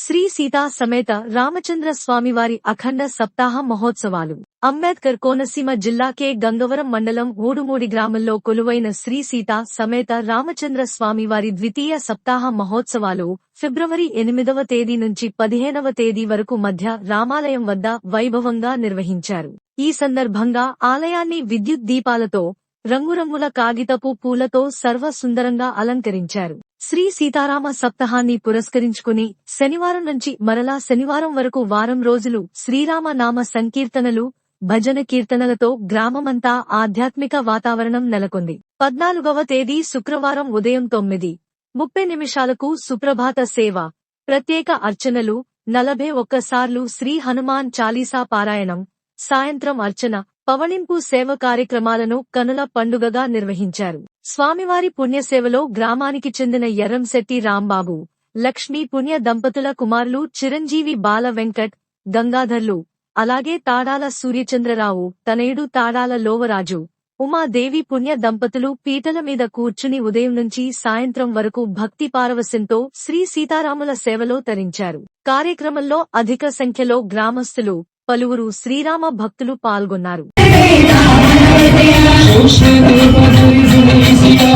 శ్రీ సీతా సమేత రామచంద్ర స్వామివారి అఖండ సప్తాహ మహోత్సవాలు అంబేద్కర్ కోనసీమ జిల్లా కె గంగవరం మండలం ఊడుమూడి గ్రామంలో కొలువైన శ్రీ సీతా సమేత రామచంద్ర స్వామివారి ద్వితీయ సప్తాహ మహోత్సవాలు ఫిబ్రవరి 8వ తేదీ నుంచి 15వ తేదీ వరకు మధ్య రామాలయం వద్ద వైభవంగా నిర్వహించారు. ఈ సందర్భంగా ఆలయాన్ని విద్యుత్ దీపాలతో, రంగురంగుల కాగితపు పూలతో సర్వసుందరంగా అలంకరించారు. శ్రీ సీతారామ సప్తాహాన్ని పురస్కరించుకుని శనివారం నుంచి మరలా శనివారం వరకు వారం రోజులు శ్రీరామ నామ సంకీర్తనలు, భజన కీర్తనలతో గ్రామమంతా ఆధ్యాత్మిక వాతావరణం నెలకొంది. 14వ తేదీ శుక్రవారం ఉదయం 9:30 సుప్రభాత సేవ, ప్రత్యేక అర్చనలు, 41 సార్లు శ్రీ హనుమాన్ చాలీసా పారాయణం, సాయంత్రం అర్చన, పవళింపు సేవ కార్యక్రమాలను కనుల పండుగగా నిర్వహించారు. స్వామివారి పుణ్యసేవలో గ్రామానికి చెందిన ఎర్రంశెట్టి రాంబాబు, లక్ష్మీ పుణ్య దంపతుల కుమారులు చిరంజీవి బాల వెంకట్, గంగాధర్లు, అలాగే తాడాల సూర్యచంద్రరావు, తనయుడు తాడాల లోవరాజు, ఉమాదేవి పుణ్య దంపతులు పీటల మీద కూర్చుని ఉదయం నుంచి సాయంత్రం వరకు భక్తి పారవశ్యంతో శ్రీ సీతారాముల సేవలో తరించారు. కార్యక్రమంలో అధిక సంఖ్యలో గ్రామస్తులు, పలువురు శ్రీరామ భక్తులు పాల్గొన్నారు. సీతా